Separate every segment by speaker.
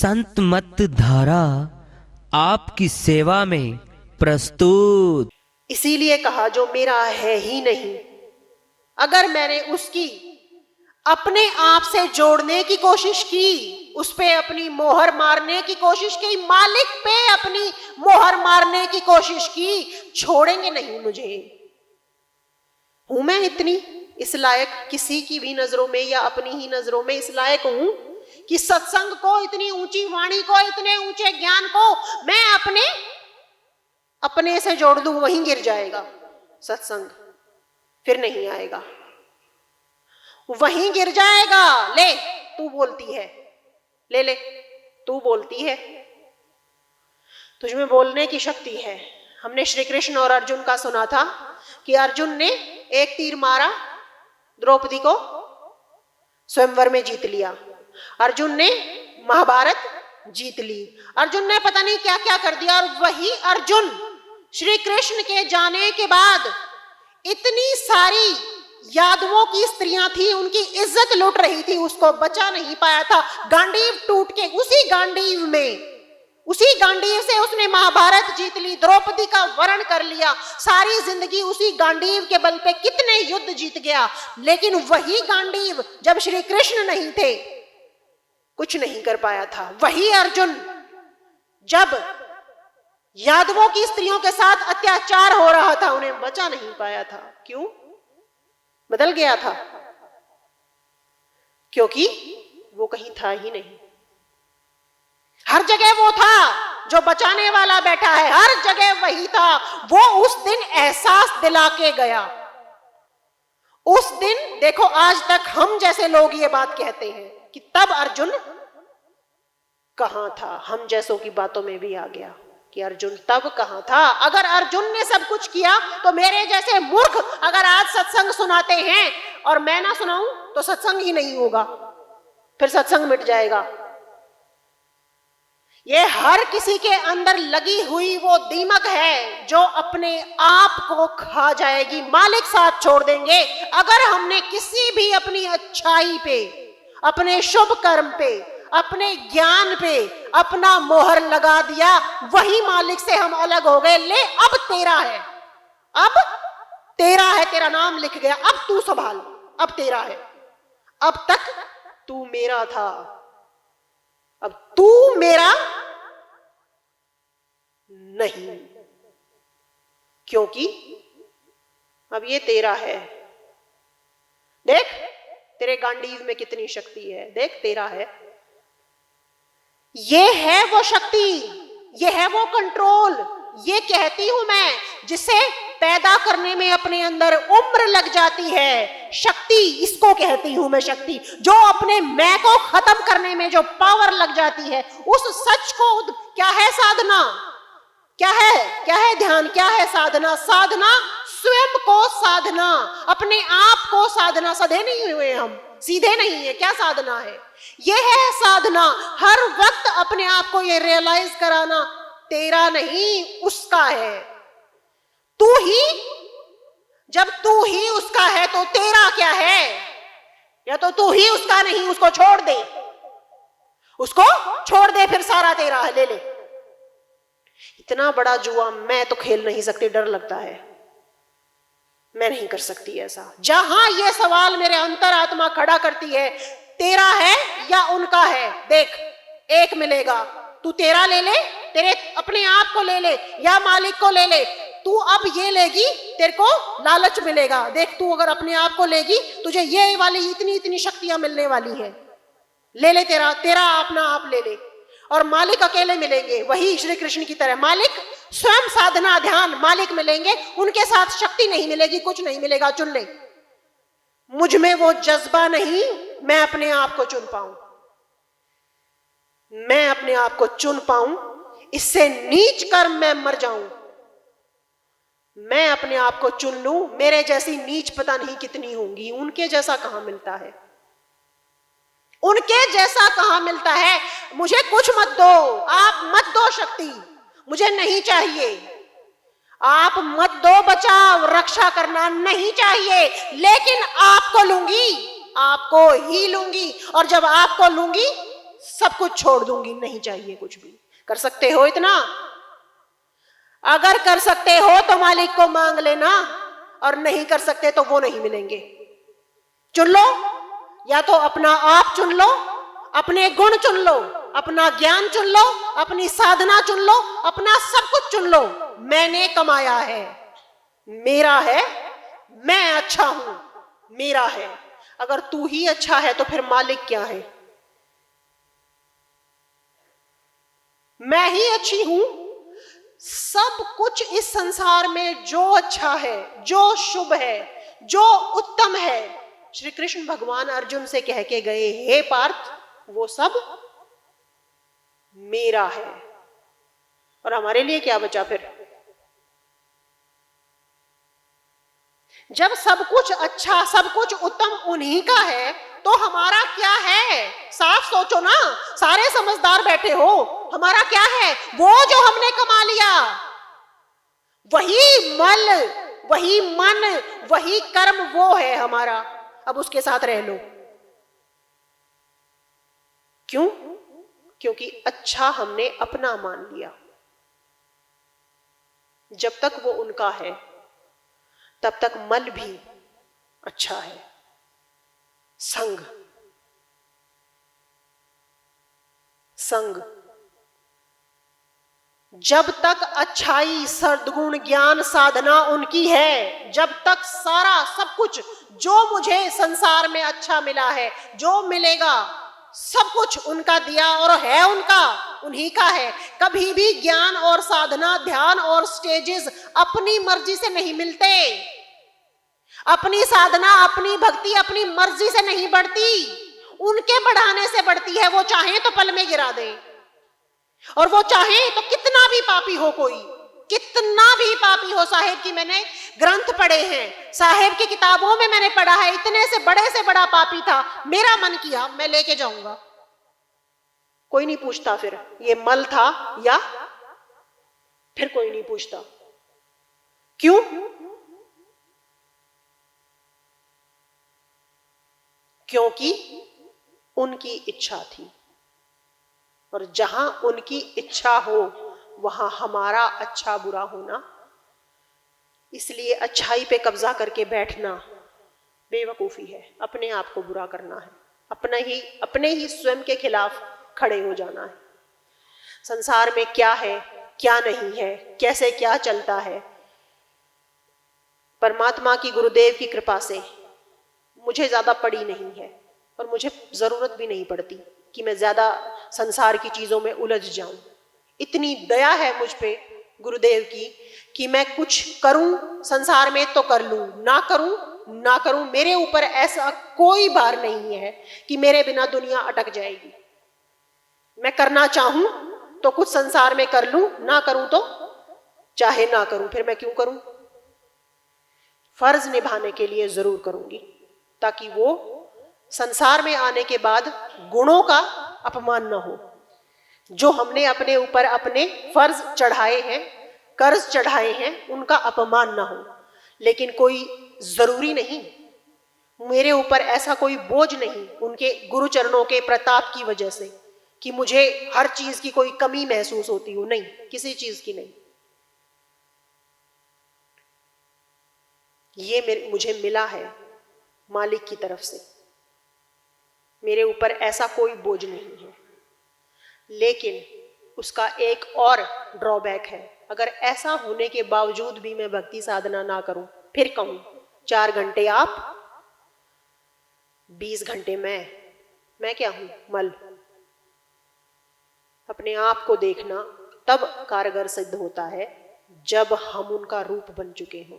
Speaker 1: संत मत धारा आपकी सेवा में प्रस्तुत।
Speaker 2: इसीलिए कहा जो मेरा है ही नहीं, अगर मैंने उसकी अपने आप से जोड़ने की कोशिश की, उस पे अपनी मोहर मारने की कोशिश की, मालिक पे अपनी मोहर मारने की कोशिश की, छोड़ेंगे नहीं मुझे। हूं मैं इतनी इस लायक, किसी की भी नजरों में या अपनी ही नजरों में इस लायक हूं कि सत्संग को, इतनी ऊंची वाणी को, इतने ऊंचे ज्ञान को मैं अपने से जोड़ दूं, वहीं गिर जाएगा सत्संग, फिर नहीं आएगा, वहीं गिर जाएगा। ले तू बोलती है, ले ले तू बोलती है, तुझमें बोलने की शक्ति है। हमने श्री कृष्ण और अर्जुन का सुना था कि अर्जुन ने एक तीर मारा, द्रौपदी को स्वयंवर में जीत लिया, अर्जुन ने महाभारत जीत ली, अर्जुन ने पता नहीं क्या क्या कर दिया। और वही अर्जुन श्री कृष्ण के जाने के बाद इतनी सारी यादवों की स्त्रियां थी, उनकी इज्जत लूट रही थी, उसको बचा नहीं पाया था। गांडीव टूट के उसी गांडीव से उसने महाभारत जीत ली, द्रौपदी का वरण कर लिया, सारी जिंदगी उसी गांडीव के बल पे कितने युद्ध जीत गया। लेकिन वही गांडीव जब श्री कृष्ण नहीं थे कुछ नहीं कर पाया था। वही अर्जुन जब यादवों की स्त्रियों के साथ अत्याचार हो रहा था उन्हें बचा नहीं पाया था। क्यों? बदल गया था, क्योंकि वो कहीं था ही नहीं। हर जगह वो था जो बचाने वाला बैठा है, हर जगह वही था। वो उस दिन एहसास दिला के गया। उस दिन देखो, आज तक हम जैसे लोग ये बात कहते हैं कि तब अर्जुन कहां था। हम जैसों की बातों में भी आ गया कि अर्जुन तब कहां था। अगर अर्जुन ने सब कुछ किया तो मेरे जैसे मूर्ख अगर आज सत्संग सुनाते हैं और मैं ना सुनाऊं तो सत्संग ही नहीं होगा, फिर सत्संग मिट जाएगा। ये हर किसी के अंदर लगी हुई वो दीमक है जो अपने आप को खा जाएगी, मालिक साथ छोड़ देंगे। अगर हमने किसी भी अपनी अच्छाई पे, अपने शुभ कर्म पे, अपने ज्ञान पे अपना मोहर लगा दिया, वही मालिक से हम अलग हो गए। ले अब तेरा है, अब तेरा है, तेरा नाम लिख गया, अब तू संभाल, अब तेरा है। अब तक तू मेरा था, अब तू मेरा नहीं, क्योंकि अब ये तेरा है। देख तेरे गांडीव में कितनी शक्ति है, देख तेरा है। ये है वो शक्ति, ये है वो कंट्रोल। ये कहती हूं मैं, जिसे पैदा करने में अपने अंदर उम्र लग जाती है, शक्ति इसको कहती हूं मैं। शक्ति जो अपने मैं को खत्म करने में जो पावर लग जाती है, उस सच को क्या है साधना, क्या है ध्यान, क्या है साधना। साधना स्वयं को साधना, अपने आप को साधना। सधे नहीं हुए हम, सीधे नहीं है। क्या साधना है? ये है साधना। हर वक्त अपने आप को ये रियलाइज कराना, तेरा नहीं उसका है। तू ही, जब तू ही उसका है तो तेरा क्या है? या तो तू ही उसका नहीं, उसको छोड़ दे, उसको छोड़ दे, फिर सारा तेरा है, ले ले। इतना बड़ा जुआ मैं तो खेल नहीं सकती, डर लगता है, मैं नहीं कर सकती ऐसा। जहां ये सवाल मेरे अंतरात्मा खड़ा करती है, तेरा है या उनका है, देख एक मिलेगा। तू तेरा ले ले, तेरे अपने आप को ले ले, या मालिक को ले ले। तू अब ये लेगी, तेरे को लालच मिलेगा। देख तू अगर अपने आप को लेगी, तुझे ये वाली इतनी शक्तियां मिलने वाली है, ले ले, तेरा अपना आप ले ले। और मालिक अकेले मिलेंगे, वही श्री कृष्ण की तरह। मालिक स्वयं साधना ध्यान मालिक मिलेंगे, उनके साथ शक्ति नहीं मिलेगी, कुछ नहीं मिलेगा। चुन ले। मुझ में वो जज्बा नहीं, मैं अपने आप को चुन पाऊं, मैं अपने आप को चुन पाऊं। इससे नीच कर्म मैं मर जाऊं, मैं अपने आप को चुन लूं। मेरे जैसी नीच पता नहीं कितनी होंगी, उनके जैसा कहां मिलता है, उनके जैसा कहां मिलता है। मुझे कुछ मत दो, आप मत दो शक्ति, मुझे नहीं चाहिए। आप मत दो बचाव, रक्षा करना नहीं चाहिए, लेकिन आपको लूंगी, आपको ही लूंगी। और जब आपको लूंगी सब कुछ छोड़ दूंगी, नहीं चाहिए कुछ भी। कर सकते हो इतना? अगर कर सकते हो तो मालिक को मांग लेना, और नहीं कर सकते तो वो नहीं मिलेंगे। चुन लो, या तो अपना आप चुन लो, अपने गुण चुन लो, अपना ज्ञान चुन लो, अपनी साधना चुन लो, अपना सब कुछ चुन लो। मैंने कमाया है, मेरा है, मैं अच्छा हूं, मेरा है। अगर तू ही अच्छा है तो फिर मालिक क्या है? मैं ही अच्छी हूं। सब कुछ इस संसार में जो अच्छा है, जो शुभ है, जो उत्तम है, श्री कृष्ण भगवान अर्जुन से कह के गए, हे पार्थ, वो सब मेरा है। और हमारे लिए क्या बचा फिर? जब सब कुछ अच्छा, सब कुछ उत्तम उन्हीं का है, तो हमारा क्या है? साफ सोचो ना, सारे समझदार बैठे हो, हमारा क्या है? वो जो हमने कमा लिया, वही मल, वही मन, वही कर्म, वो है हमारा। अब उसके साथ रह लो। क्यों? क्योंकि अच्छा हमने अपना मान लिया। जब तक वो उनका है तब तक मल भी अच्छा है। संग, संग, जब तक अच्छाई, सद्गुण, ज्ञान, साधना उनकी है, जब तक सारा सब कुछ जो मुझे संसार में अच्छा मिला है, जो मिलेगा, सब कुछ उनका दिया और है उनका, उन्हीं का है। कभी भी ज्ञान और साधना, ध्यान और स्टेजेस अपनी मर्जी से नहीं मिलते। अपनी साधना, अपनी भक्ति अपनी मर्जी से नहीं बढ़ती, उनके बढ़ाने से बढ़ती है। वो चाहे तो पल में गिरा दे, और वो चाहे तो कितना भी पापी हो, कोई कितना भी पापी हो। साहेब की मैंने ग्रंथ पढ़े हैं, साहेब की किताबों में मैंने पढ़ा है, इतने से बड़ा पापी था, मेरा मन किया मैं लेके जाऊंगा। कोई नहीं पूछता फिर ये मल था या, फिर कोई नहीं पूछता। क्यों? क्योंकि उनकी इच्छा थी, और जहां उनकी इच्छा हो वहां हमारा अच्छा बुरा होना। इसलिए अच्छाई पे कब्जा करके बैठना बेवकूफी है, अपने आप को बुरा करना है, अपने ही स्वयं के खिलाफ खड़े हो जाना है। संसार में क्या है, क्या नहीं है, कैसे क्या चलता है, परमात्मा की, गुरुदेव की कृपा से मुझे ज्यादा पड़ी नहीं है, और मुझे जरूरत भी नहीं पड़ती कि मैं ज्यादा संसार की चीजों में उलझ जाऊं। इतनी दया है मुझ पे गुरुदेव की कि मैं कुछ करूं संसार में तो कर लूं, ना करूं ना करूं, मेरे ऊपर ऐसा कोई भार नहीं है कि मेरे बिना दुनिया अटक जाएगी। मैं करना चाहूं तो कुछ संसार में कर लूं, ना करूं तो चाहे ना करूं, फिर मैं क्यों करूं? फर्ज निभाने के लिए जरूर करूंगी, ताकि वो संसार में आने के बाद गुणों का अपमान न हो। जो हमने अपने ऊपर अपने फर्ज चढ़ाए हैं, कर्ज चढ़ाए हैं, उनका अपमान ना हो। लेकिन कोई जरूरी नहीं, मेरे ऊपर ऐसा कोई बोझ नहीं उनके गुरु चरणों के प्रताप की वजह से कि मुझे हर चीज की कोई कमी महसूस होती हो, नहीं, किसी चीज की नहीं। ये मुझे मिला है मालिक की तरफ से, मेरे ऊपर ऐसा कोई बोझ नहीं है। लेकिन उसका एक और ड्रॉबैक है, अगर ऐसा होने के बावजूद भी मैं भक्ति साधना ना करूं, फिर कहूं 4 घंटे आप, 20 घंटे मैं क्या हूं? मल। अपने आप को देखना तब कारगर सिद्ध होता है जब हम उनका रूप बन चुके हों,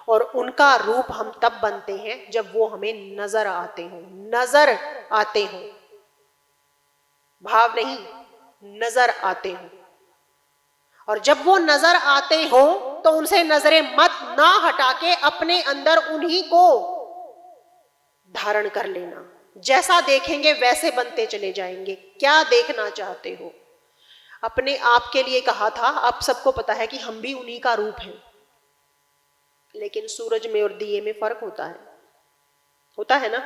Speaker 2: और उनका रूप हम तब बनते हैं जब वो हमें नजर आते हों, नजर आते हों, भाव नहीं, नजर आते हों। और जब वो नजर आते हो तो उनसे नजरें मत ना हटा के अपने अंदर उन्हीं को धारण कर लेना। जैसा देखेंगे वैसे बनते चले जाएंगे। क्या देखना चाहते हो? अपने आप के लिए कहा था, आप सबको पता है कि हम भी उन्हीं का रूप हैं, लेकिन सूरज में और दिए में फर्क होता है ना?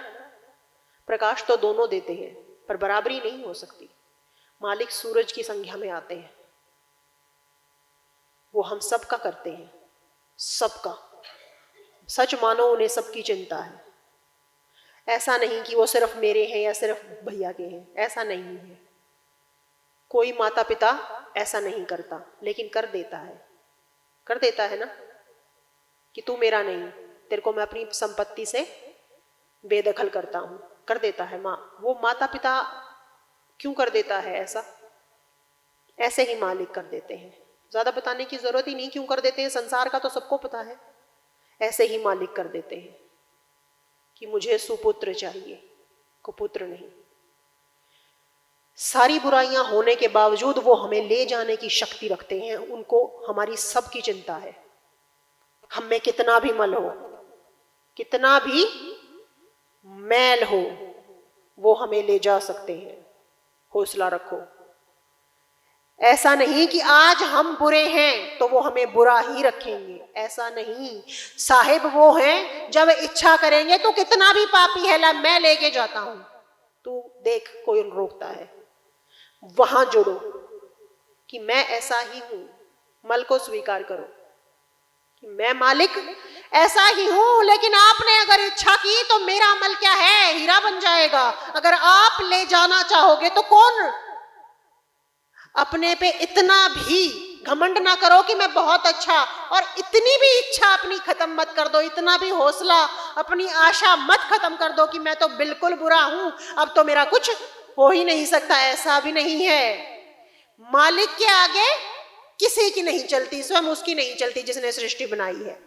Speaker 2: प्रकाश तो दोनों देते हैं, पर बराबरी नहीं हो सकती। मालिक सूरज की संख्या में आते हैं, वो हम सबका करते हैं, सबका। सच मानो उन्हें सबकी चिंता है। ऐसा नहीं कि वो सिर्फ मेरे हैं या सिर्फ भैया के हैं, ऐसा नहीं है। कोई माता पिता ऐसा नहीं करता, लेकिन कर देता है ना, कि तू मेरा नहीं, तेरे को मैं अपनी संपत्ति से बेदखल करता हूं, कर देता है माँ। वो माता पिता क्यों कर देता है ऐसा? ऐसे ही मालिक कर देते हैं। ज्यादा बताने की जरूरत ही नहीं क्यों कर देते हैं, संसार का तो सबको पता है। ऐसे ही मालिक कर देते हैं कि मुझे सुपुत्र चाहिए, कुपुत्र नहीं। सारी बुराइयां होने के बावजूद वो हमें ले जाने की शक्ति रखते हैं। उनको हमारी सबकी चिंता है। हम में कितना भी मल हो, कितना भी मैल हो, वो हमें ले जा सकते हैं। हौसला रखो। ऐसा नहीं कि आज हम बुरे हैं तो वो हमें बुरा ही रखेंगे, ऐसा नहीं। साहिब वो हैं, जब इच्छा करेंगे तो कितना भी पापी है ला मैं लेके जाता हूं, तू देख कोई रोकता है। वहां जुड़ो कि मैं ऐसा ही हूं। मल को स्वीकार करो कि मैं मालिक ऐसा ही हूं, लेकिन आपने अगर इच्छा की तो मेरा मल क्या है, हीरा बन जाएगा। अगर आप ले जाना चाहोगे तो कौन। अपने पे इतना भी घमंड ना करो कि मैं बहुत अच्छा, और इतनी भी इच्छा अपनी खत्म मत कर दो, इतना भी हौसला, अपनी आशा मत खत्म कर दो कि मैं तो बिल्कुल बुरा हूं, अब तो मेरा कुछ हो ही नहीं सकता। ऐसा भी नहीं है। मालिक के आगे किसी की नहीं चलती, स्वयं उसकी नहीं चलती जिसने सृष्टि बनाई है।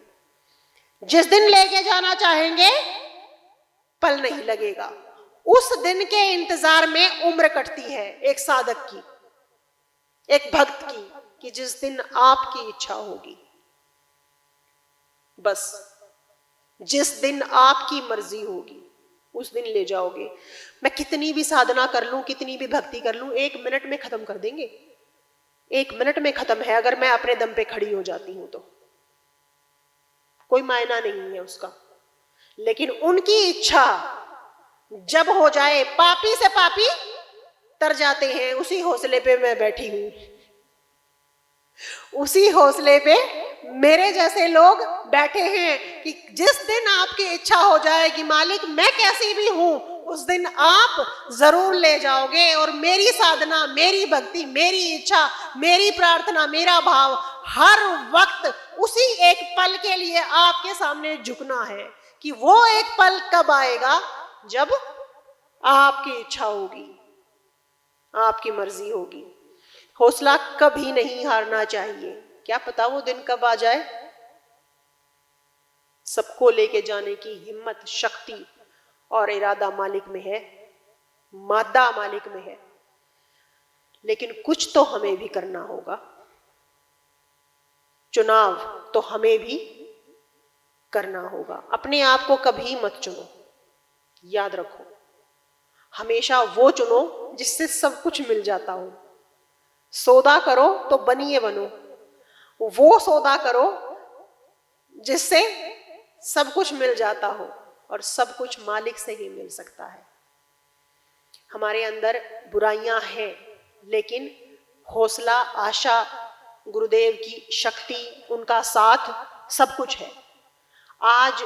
Speaker 2: जिस दिन लेके जाना चाहेंगे पल नहीं लगेगा। उस दिन के इंतजार में उम्र कटती है एक साधक की, एक भक्त की, कि जिस दिन आपकी इच्छा होगी, बस जिस दिन आपकी मर्जी होगी उस दिन ले जाओगे। मैं कितनी भी साधना कर लूं, कितनी भी भक्ति कर लूं, 1 मिनट में खत्म कर देंगे। 1 मिनट में खत्म है अगर मैं अपने दम पे खड़ी हो जाती हूं तो कोई मायना नहीं है उसका। लेकिन उनकी इच्छा जब हो जाए, पापी से पापी तर जाते हैं। उसी हौसले पे मैं बैठी हूं, उसी हौसले पे मेरे जैसे लोग बैठे हैं कि जिस दिन आपकी इच्छा हो जाएगी मालिक मैं कैसी भी हूं, उस दिन आप जरूर ले जाओगे। और मेरी साधना, मेरी भक्ति, मेरी इच्छा, मेरी प्रार्थना, मेरा भाव हर वक्त उसी एक पल के लिए आपके सामने झुकना है कि वो एक पल कब आएगा जब आपकी इच्छा होगी, आपकी मर्जी होगी। हौसला कभी नहीं हारना चाहिए। क्या पता वो दिन कब आ जाए। सबको लेके जाने की हिम्मत, शक्ति और इरादा मालिक में है, मादा मालिक में है। लेकिन कुछ तो हमें भी करना होगा। चुनाव तो हमें भी करना होगा। अपने आप को कभी मत चुनो, याद रखो। हमेशा वो चुनो जिससे सब कुछ मिल जाता हो। सौदा करो तो बनिए बनो, वो सौदा करो जिससे सब कुछ मिल जाता हो, और सब कुछ मालिक से ही मिल सकता है। हमारे अंदर बुराइयां हैं, लेकिन हौसला, आशा, गुरुदेव की शक्ति, उनका साथ, सब कुछ है। आज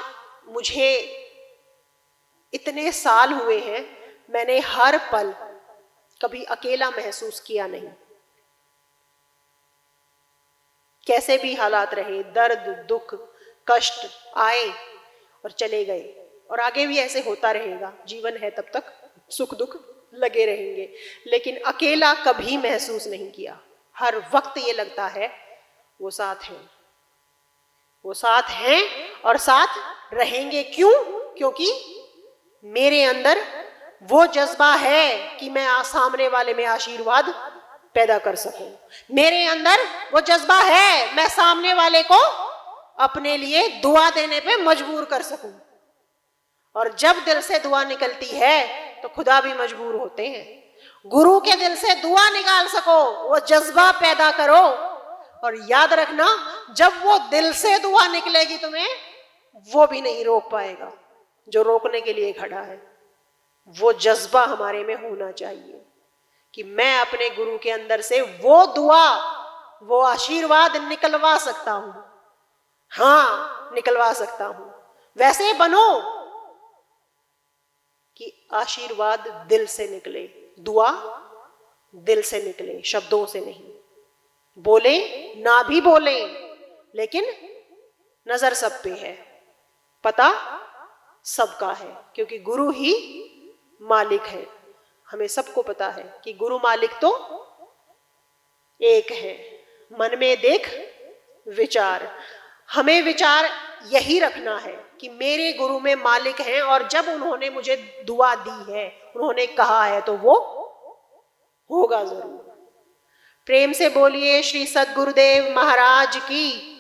Speaker 2: मुझे इतने साल हुए हैं, मैंने हर पल कभी अकेला महसूस किया नहीं। कैसे भी हालात रहे, दर्द, दुख, कष्ट आए और चले गए, और आगे भी ऐसे होता रहेगा। जीवन है तब तक सुख दुख लगे रहेंगे, लेकिन अकेला कभी महसूस नहीं किया। हर वक्त ये लगता है वो साथ हैं, वो साथ हैं और साथ रहेंगे। क्यों? क्योंकि मेरे अंदर वो जज्बा है कि मैं सामने वाले में आशीर्वाद पैदा कर सकूं। मेरे अंदर वो जज्बा है, मैं सामने वाले को अपने लिए दुआ देने पे मजबूर कर सकूं। और जब दिल से दुआ निकलती है तो खुदा भी मजबूर होते हैं। गुरु के दिल से दुआ निकाल सको, वो जज्बा पैदा करो। और याद रखना, जब वो दिल से दुआ निकलेगी तुम्हें, वो भी नहीं रोक पाएगा जो रोकने के लिए खड़ा है। वो जज्बा हमारे में होना चाहिए कि मैं अपने गुरु के अंदर से वो दुआ, वो आशीर्वाद निकलवा सकता हूं। हाँ, निकलवा सकता हूं। वैसे बनो कि आशीर्वाद दिल से निकले, दुआ दिल से निकले, शब्दों से नहीं। बोले ना भी बोले, लेकिन नजर सब पे है, पता सबका है, क्योंकि गुरु ही मालिक है। हमें सबको पता है कि गुरु मालिक तो एक है। मन में देख विचार, हमें विचार यही रखना है कि मेरे गुरु में मालिक हैं, और जब उन्होंने मुझे दुआ दी है, उन्होंने कहा है, तो वो होगा जरूर। प्रेम से बोलिए श्री सद्गुरुदेव महाराज की